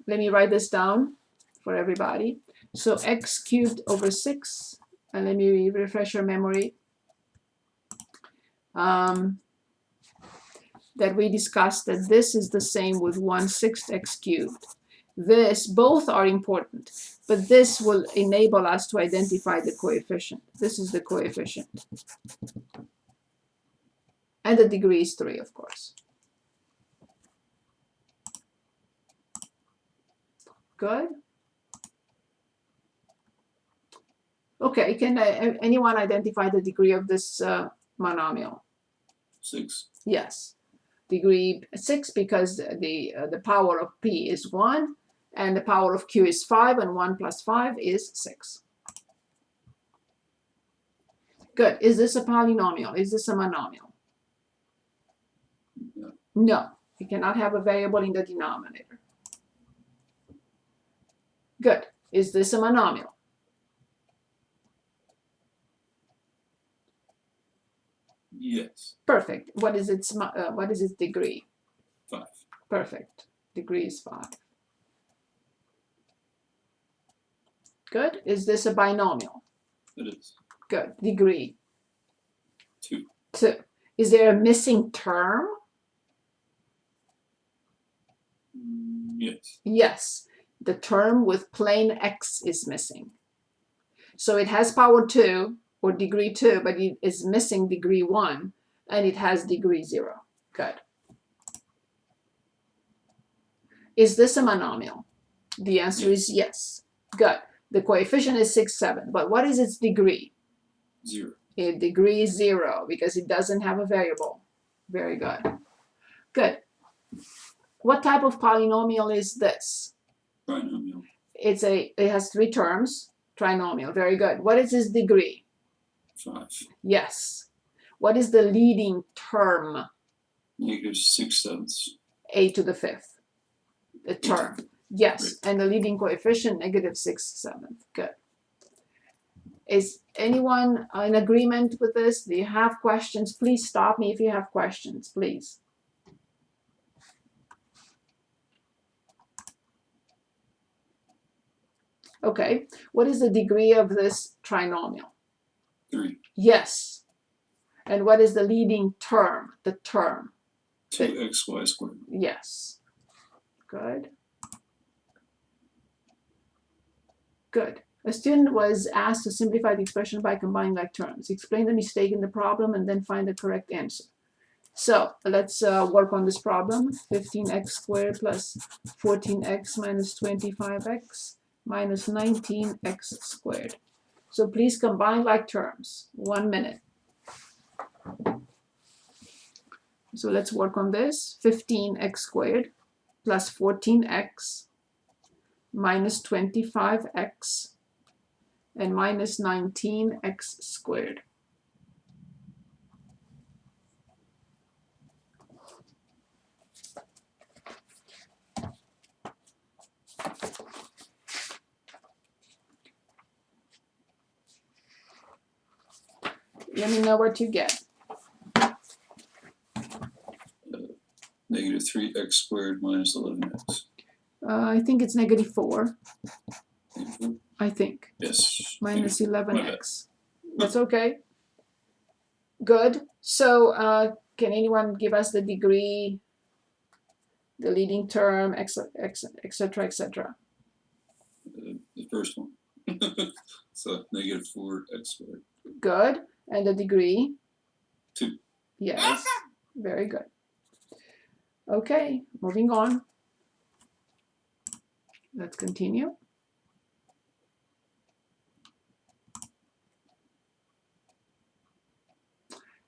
let me write this down for everybody. So x cubed over 6, and let me refresh your memory, that we discussed that this is the same with 1/6 x cubed. This, both are important, but this will enable us to identify the coefficient. This is the coefficient. And the degree is 3, of course. Good. Okay, can anyone identify the degree of this monomial? 6. Yes, degree 6, because the power of p is 1, and the power of q is 5, and 1 plus 5 is 6. Good. Is this a polynomial? Is this a monomial? No. No, you cannot have a variable in the denominator. Good. Is this a monomial? Yes. Perfect. What is its degree? 5. Perfect. Degree is 5. Good. Is this a binomial? It is. Good. Degree? 2. 2. Is there a missing term? Yes. Yes. The term with plain x is missing. So it has power 2 or degree 2, but it is missing degree 1, and it has degree 0. Good. Is this a monomial? The answer is yes. Good. The coefficient is 6, 7. But what is its degree? 0. Degree is 0 because it doesn't have a variable. Very good. Good. What type of polynomial is this? Trinomial. It has 3 terms. Trinomial. Very good. What is its degree? 5. Yes. What is the leading term? -6/7. A to the 5th. The term. Yes. And the leading coefficient, -6/7. Good. Is anyone in agreement with this? Do you have questions? Please stop me if you have questions, please. Okay. What is the degree of this trinomial? 3. Yes. And what is the leading term? The term. 2xy². Yes. Good. Good. A student was asked to simplify the expression by combining like terms. Explain the mistake in the problem and then find the correct answer. So let's work on this problem. 15x² plus 14x minus 25x minus 19x². So please combine like terms. 1 minute. So let's work on this. 15x² plus 14x minus 25x and minus 19x². Let me know what you get. -3x² minus 11x. I think it's -4. -4? I think. Yes. Minus My bad. 11x. That's okay. Good. So can anyone give us the degree, the leading term, etc., etc.? The first one. So -4x². Good. And the degree? 2. Yes. Very good. Okay, moving on. Let's continue.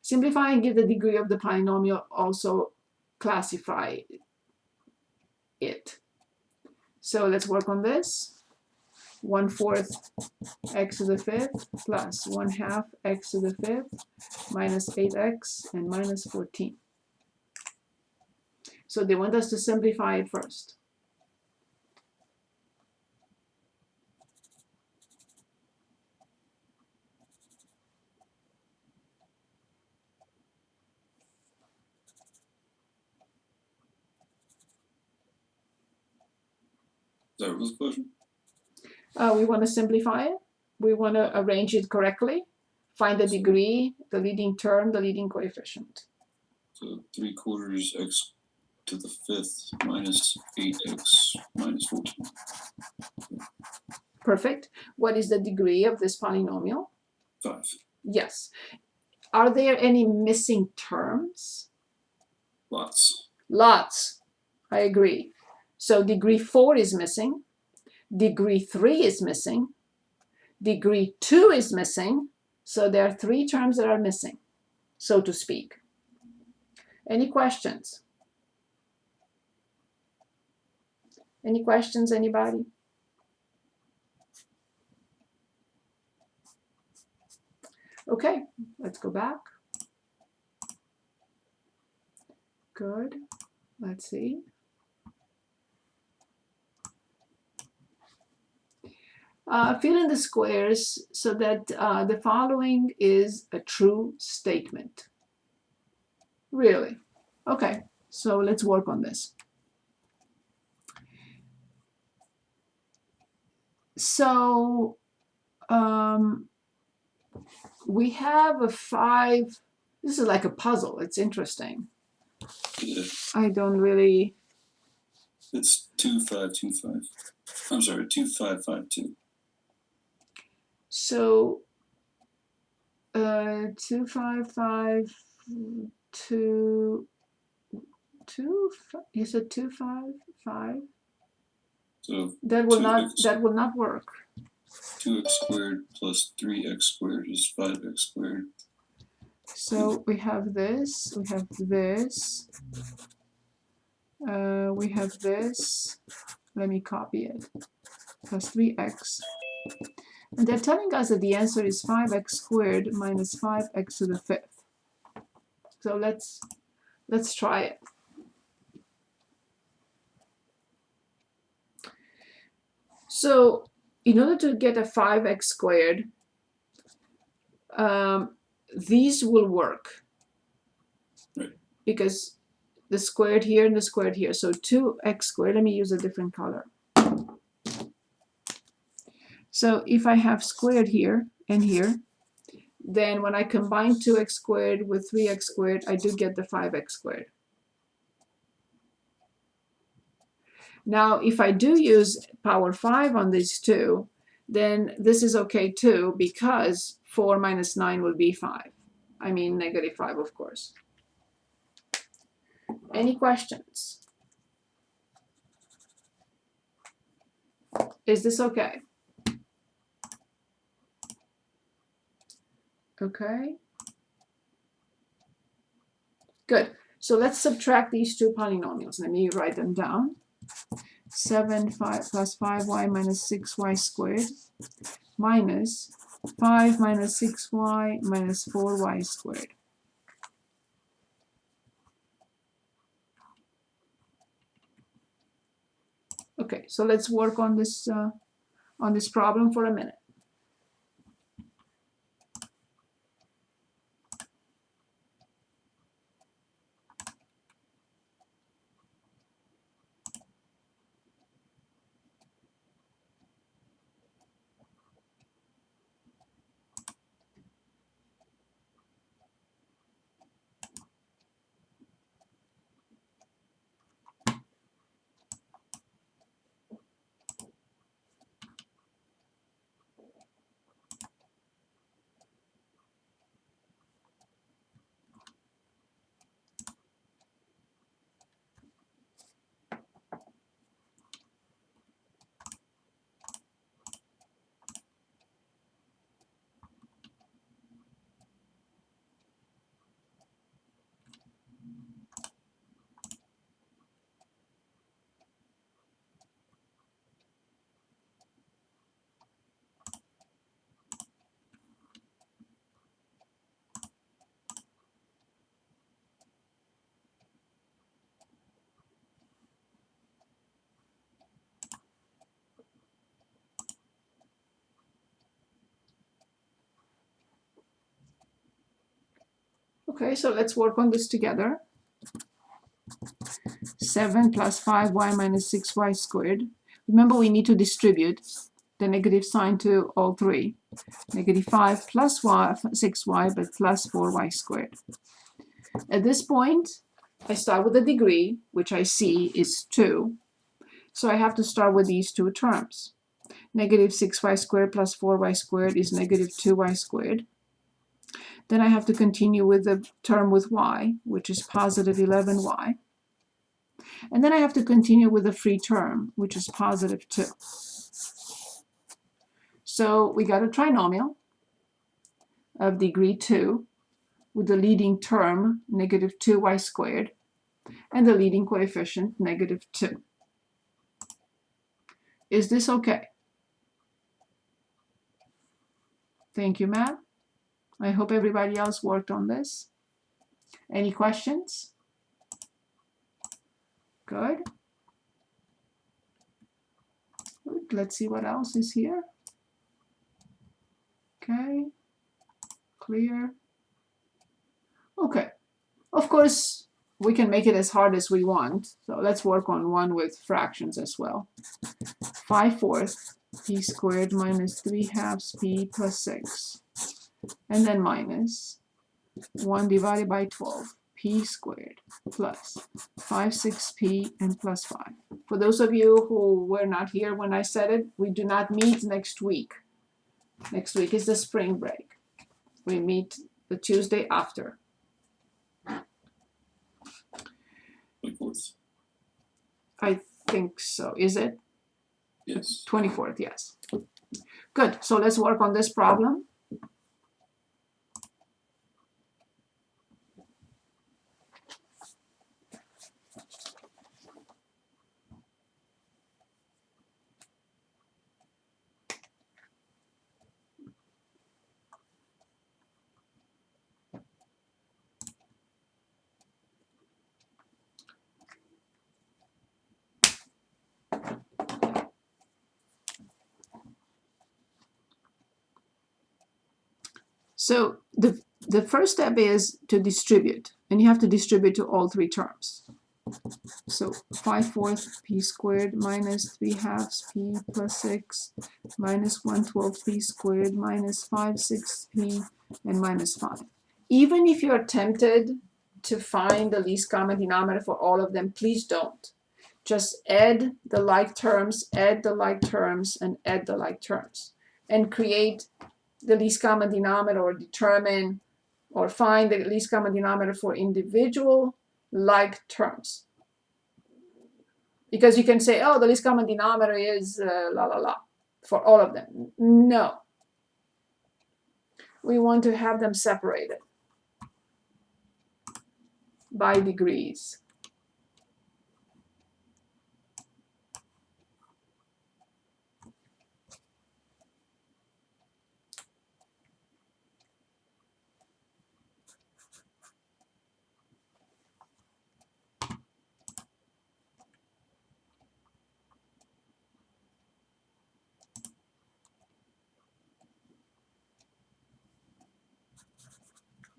Simplify and give the degree of the polynomial, also classify it. So let's work on this. 1/4 x to the 5th plus 1/2 x to the 5th minus 8x and minus 14. So they want us to simplify it first. That was the question? We want to simplify it. We want to arrange it correctly. Find the degree, the leading term, the leading coefficient. So 3/4 x to the 5th minus 8x minus 14. Perfect. What is the degree of this polynomial? 5. Yes. Are there any missing terms? Lots. Lots. I agree. So degree 4 is missing. Degree 3 is missing. Degree 2 is missing. So there are 3 terms that are missing, so to speak. Any questions? Any questions, anybody? Okay, let's go back. Good. Let's see. Fill in the squares so that the following is a true statement. Really? Okay, so let's work on this. So we have a 5. This is like a puzzle. It's interesting. Yeah. I don't really. It's 2, 5, 2, 5. I'm sorry, 2, 5, 5, 2. So 2, 5, 5, 2, 2. You said 2, 5, 5. So That will 2x. That will not work. 2x squared plus 3x squared is 5x squared. So we have this, we have this, we have this. Let me copy it. Plus 3x. And they're telling us that the answer is 5x squared minus 5x to the 5th. So let's try it. So in order to get a 5x squared, these will work. Right. Because the squared here and the squared here. So 2x squared, let me use a different color. So if I have squared here and here, then when I combine 2x squared with 3x squared, I do get the 5x squared. Now, if I do use power 5 on these two, then this is okay too, because 4 minus 9 will be 5. I mean negative 5, of course. Any questions? Is this okay? Okay. Good. So let's subtract these two polynomials. Let me write them down. 7 5 plus 5y minus 6y squared minus 5 minus 6y minus 4y squared. Okay, so let's work on this problem for a minute. Okay, so let's work on this together. 7 plus 5y minus 6y squared. Remember, we need to distribute the negative sign to all three. Negative 5 plus y, 6y, but plus 4y squared. At this point, I start with a degree, which I see is 2. So I have to start with these two terms. Negative 6y squared plus 4y squared is negative 2y squared. Then I have to continue with the term with y, which is positive 11y. And then I have to continue with the free term, which is positive 2. So we got a trinomial of degree 2 with the leading term, negative 2y squared, and the leading coefficient, negative 2. Is this okay? Thank you, Matt. I hope everybody else worked on this. Any questions? Good. Let's see what else is here. Okay, clear. Okay, of course, we can make it as hard as we want. So let's work on one with fractions as well. 5/4 p squared minus 3/2 p plus 6. And then minus 1 divided by 12 p squared plus 5/6p and plus 5. For those of you who were not here when I said it, we do not meet next week. Next week is the spring break. We meet the Tuesday after. 24th. I think so. Is it? Yes. 24th, yes. Good. So let's work on this problem. So the first step is to distribute, and you have to distribute to all three terms. So 5/4 p squared minus 3/2 p plus 6 minus 1/12 p squared minus 5/6p and minus 5. Even if you're tempted to find the least common denominator for all of them, please don't. Just add the like terms, add the like terms, and add the like terms, and create the least common denominator, or determine or find the least common denominator for individual like terms. Because you can say, oh, the least common denominator is la la la for all of them. No. We want to have them separated by degrees.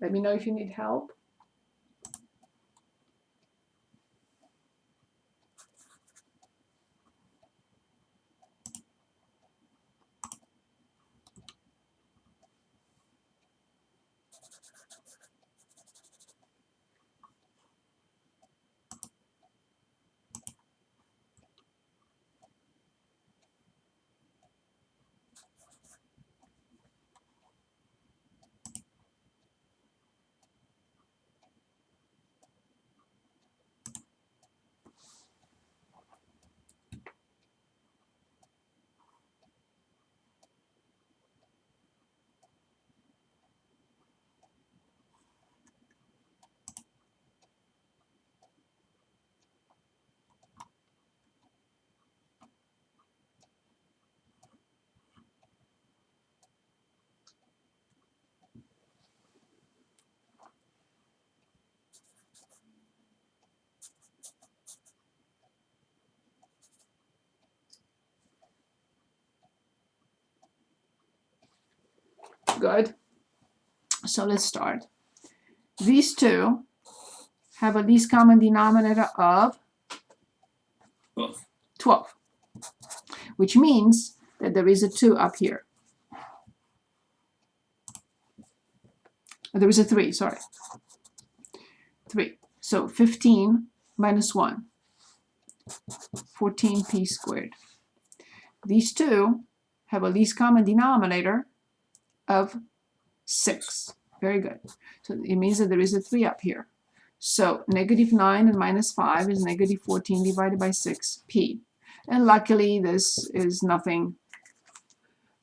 Let me know if you need help. Good. So let's start. These two have a least common denominator of 12. 12. which means that there is a 2 up here. There is a 3, sorry. 3. So 15 minus 1, 14p squared. These two have a least common denominator of 6. Very good. So it means that there is a 3 up here. So negative 9 and minus 5 is negative 14 divided by 6p. And luckily this is nothing.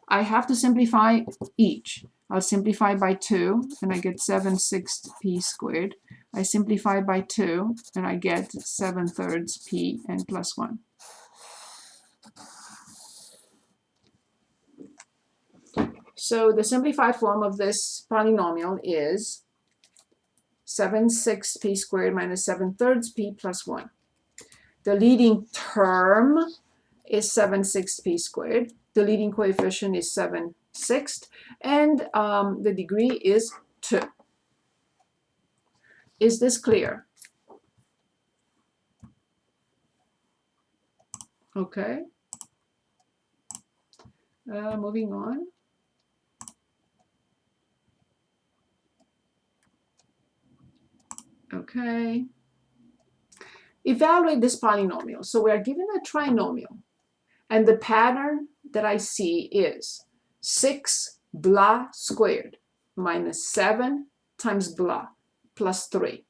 I have to simplify each. I'll simplify by 2 and I get 7/6p squared. I simplify by 2 and I get 7/3 p and plus 1. So the simplified form of this polynomial is 7/6p squared minus 7/3 p plus 1. The leading term is 7/6p squared. The leading coefficient is 7/6, and the degree is 2. Is this clear? Okay. Moving on. Okay. Evaluate this polynomial. So we are given a trinomial, and the pattern that I see is 6 blah squared minus 7 times blah plus 3.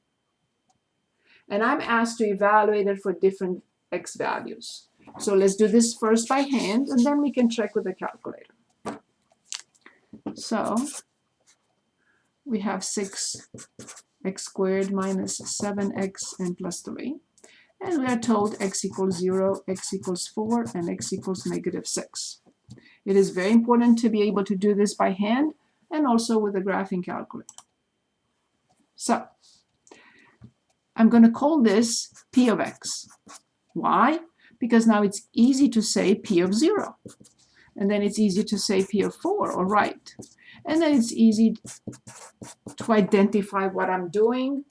And I'm asked to evaluate it for different x values. So let's do this first by hand, and then we can check with the calculator. So we have 6x squared minus 7x and plus 3. And we are told x equals 0, x equals 4, and x equals negative 6. It is very important to be able to do this by hand and also with a graphing calculator. So I'm going to call this p of x. Why? Because now it's easy to say p of 0. And then it's easy to say p of 4, or right. And then it's easy to identify what I'm doing,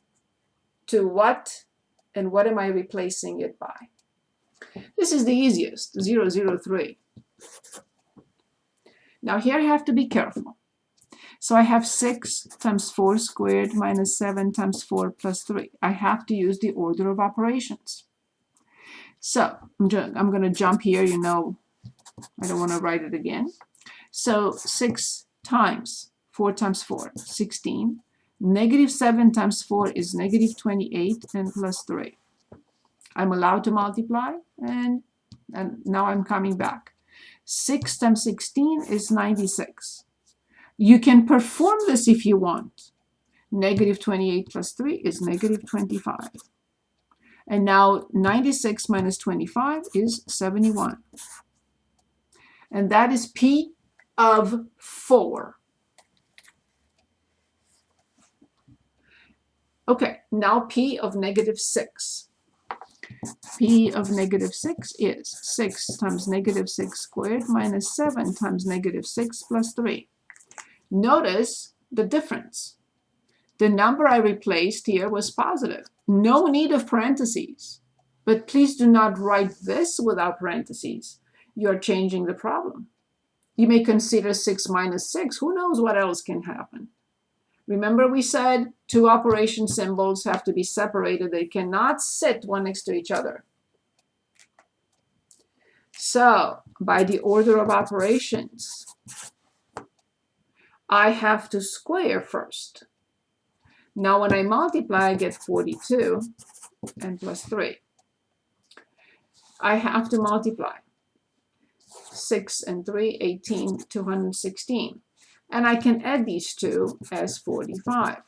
to what, and what am I replacing it by. This is the easiest, 0, 0, 3. Now here I have to be careful. So I have 6 times 4 squared minus 7 times 4 plus 3. I have to use the order of operations. So I'm going to jump here, you know, I don't want to write it again. So 6 times 4 times 4, 16. Negative 7 times 4 is negative 28 and plus 3. I'm allowed to multiply, and now I'm coming back. 6 times 16 is 96. You can perform this if you want. Negative 28 plus 3 is negative 25. And now 96 minus 25 is 71. And that is p of 4. Okay, now p of negative 6. P of negative 6 is 6 times negative 6 squared minus 7 times negative 6 plus 3. Notice the difference. The number I replaced here was positive. No need of parentheses. But please do not write this without parentheses. You are changing the problem. You may consider 6 minus 6. Who knows what else can happen? Remember we said two operation symbols have to be separated. They cannot sit one next to each other. So by the order of operations, I have to square first. Now when I multiply, I get 42 and plus 3. I have to multiply. 6 and 3, 18, 216. And I can add these two as 45.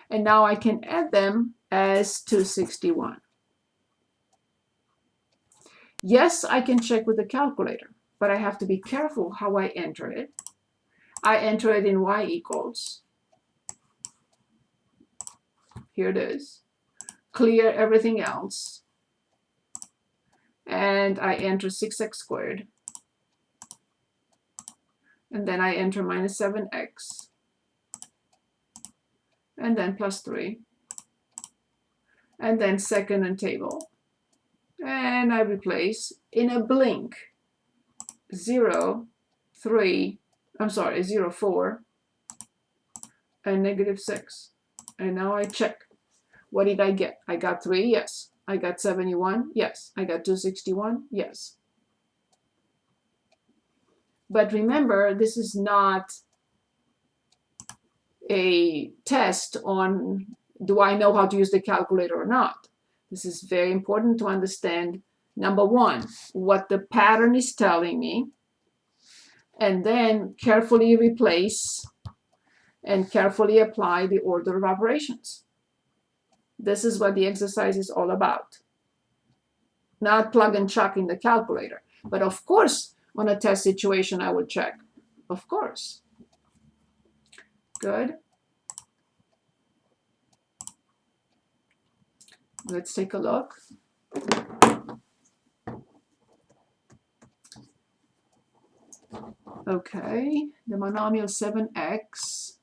And now I can add them as 261. Yes, I can check with the calculator, but I have to be careful how I enter it. I enter it in y equals. Here it is. Clear everything else. And I enter 6x squared. And then I enter minus 7x. And then plus 3. And then second and table. and I replace in a blink 0, 3, I'm sorry, 0, 4, and -6. And now I check. What did I get? I got 3, yes. I got 71, yes. I got 261, yes. But remember, this is not a test on do I know how to use the calculator or not. This is very important to understand, number one, what the pattern is telling me, and then carefully replace and carefully apply the order of operations. This is what the exercise is all about. Not plug and chuck in the calculator. But of course, on a test situation, I would check. Of course. Good. Let's take a look. Okay, the monomial 7x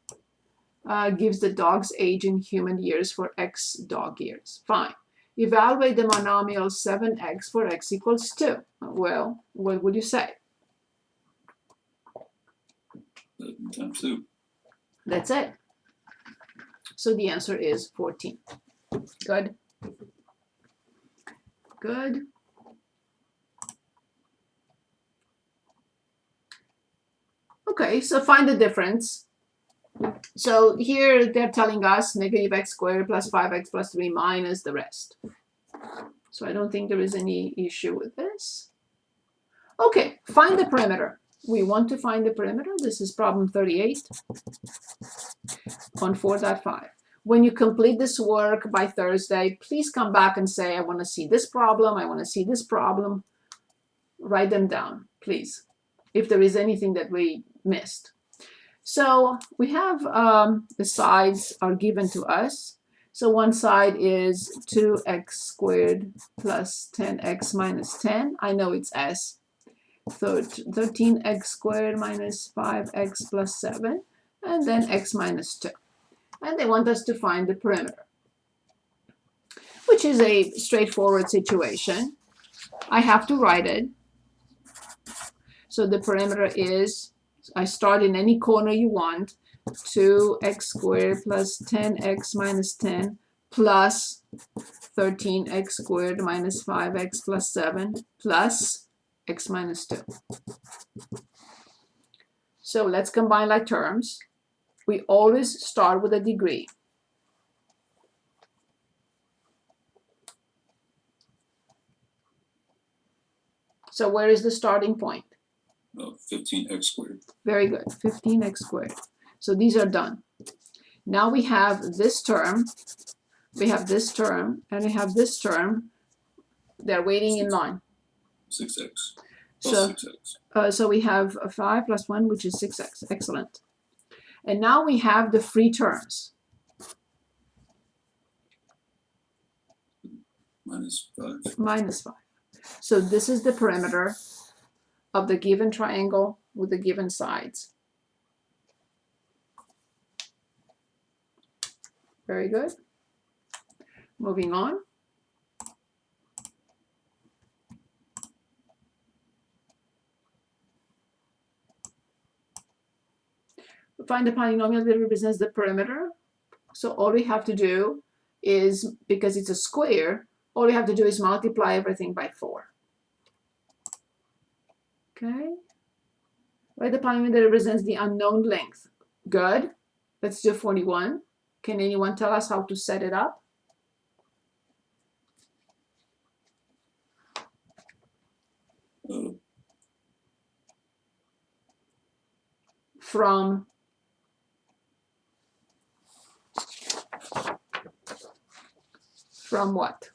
gives the dog's age in human years for x dog years. Fine. Evaluate the monomial 7x for x equals 2. Well, what would you say? 11 times 2. That's it. So the answer is 14. Good. Good. Okay, so find the difference. So here they're telling us -x squared plus 5x plus 3 minus the rest. So I don't think there is any issue with this. Okay, find the perimeter. We want to find the perimeter. This is problem 38 on 4.5. When you complete this work by Thursday, please come back and say, I want to see this problem, I want to see this problem. Write them down, please, if there is anything that we missed. So we have the sides are given to us. So one side is 2x squared plus 10x minus 10. I know it's s. 13x squared minus 5x plus 7. And then x minus 2. And they want us to find the perimeter, which is a straightforward situation. I have to write it. So the perimeter is, I start in any corner you want, 2x squared plus 10x minus 10 plus 13x squared minus 5x plus 7 plus x minus 2. So let's combine like terms. We always start with a degree. So where is the starting point? 15x squared. Very good, 15x squared. So these are done. Now we have this term, we have this term, and we have this term. They're waiting in line. 6x So, plus 6x. So we have 5 plus 1, which is 6x. Excellent. And now we have the free terms. Minus 5. Minus 5. So this is the perimeter of the given triangle with the given sides. Very good. Moving on. Find the polynomial that represents the perimeter. So all we have to do is, because it's a square, all we have to do is multiply everything by 4. Okay. Write the polynomial that represents the unknown length. Good. Let's do 41. Can anyone tell us how to set it up? From what?